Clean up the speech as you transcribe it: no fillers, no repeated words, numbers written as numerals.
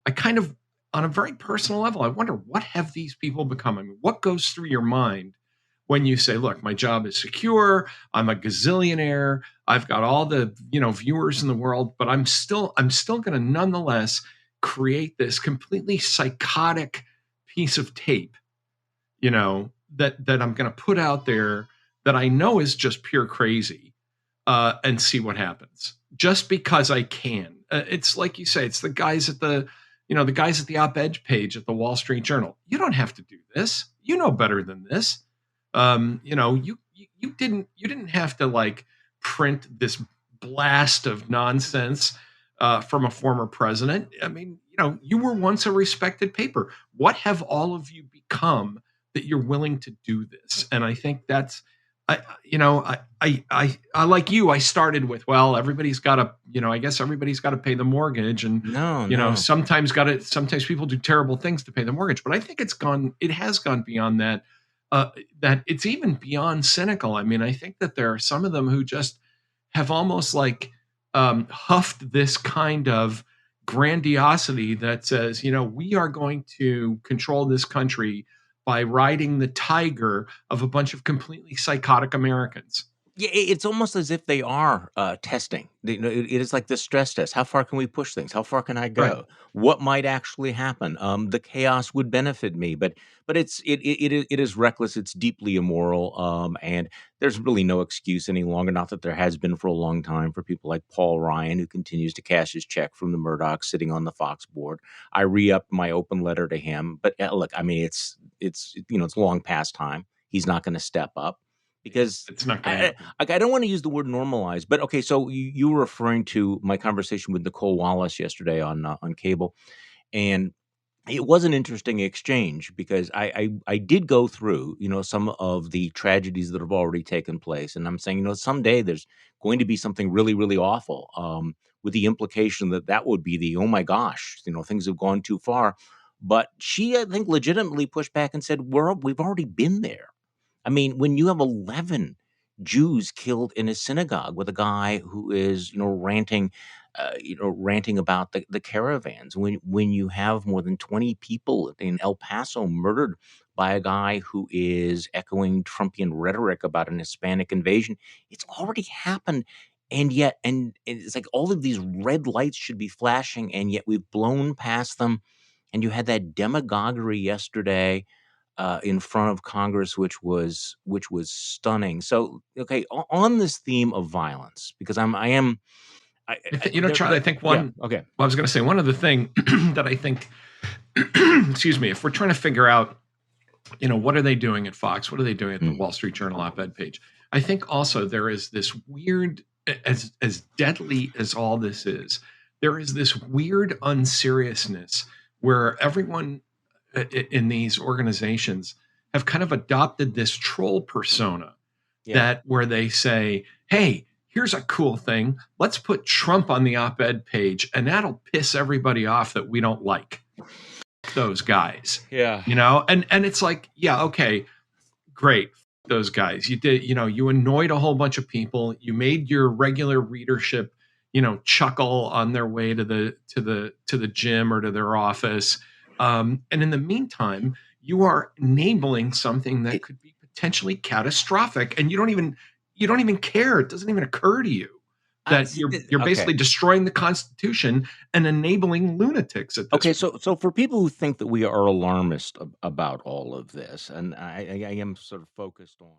I kind of, on a very personal level, I wonder, what have these people become? I mean, what goes through your mind when you say, look, my job is secure, I'm a gazillionaire, I've got all the, viewers in the world, but I'm still going to nonetheless create this completely psychotic piece of tape, that I'm going to put out there that I know is just pure crazy, and see what happens, just because I can. It's like you say, it's the guys at the op-ed page at the Wall Street Journal. You don't have to do this. You know better than this. You didn't have to like print this blast of nonsense from a former president. I mean, you were once a respected paper. What have all of you become that you're willing to do this? And I think that's, I like you. I started with, well, everybody's got to, I guess everybody's got to pay the mortgage, and No. sometimes people do terrible things to pay the mortgage. But I think it has gone beyond that. That it's even beyond cynical. I mean, I think that there are some of them who just have almost like huffed this kind of grandiosity that says, we are going to control this country by riding the tiger of a bunch of completely psychotic Americans. Yeah, it's almost as if they are testing. It is like the stress test. How far can we push things? How far can I go? Right. What might actually happen? The chaos would benefit me, but it is reckless. It's deeply immoral, and there's really no excuse any longer. Not that there has been for a long time for people like Paul Ryan, who continues to cash his check from the Murdochs, sitting on the Fox board. I re-upped my open letter to him, but look, I mean, it's long past time. He's not going to step up. Because It's not going to happen. I don't want to use the word normalize, but okay. So you were referring to my conversation with Nicole Wallace yesterday on cable, and it was an interesting exchange because I did go through some of the tragedies that have already taken place, and I'm saying someday there's going to be something really really awful, with the implication that would be the, oh my gosh, things have gone too far. But she, I think, legitimately pushed back and said we've already been there. I mean, when you have 11 Jews killed in a synagogue with a guy who is, ranting about the caravans, when you have more than 20 people in El Paso murdered by a guy who is echoing Trumpian rhetoric about an Hispanic invasion, it's already happened. And it's like all of these red lights should be flashing, and yet we've blown past them. And you had that demagoguery yesterday in front of Congress, which was stunning. So, okay, on this theme of violence, because Charlie, I think one. Okay. Well, I was going to say one other thing that I think. Excuse me. If we're trying to figure out, what are they doing at Fox? What are they doing at the Wall Street Journal op-ed page? I think also there is this weird, as deadly as all this is, there is this weird unseriousness where everyone in these organizations have kind of adopted this troll persona, that where they say, hey, here's a cool thing. Let's put Trump on the op-ed page, and that'll piss everybody off that we don't like those guys. Yeah. And it's like, yeah, okay, great. Those guys. You did, you annoyed a whole bunch of people. You made your regular readership, chuckle on their way to the gym or to their office. And in the meantime, you are enabling something that could be potentially catastrophic, and you don't even care. It doesn't even occur to you that you're basically destroying the Constitution and enabling lunatics at this Okay, point. so for people who think that we are alarmist about all of this, and I am sort of focused on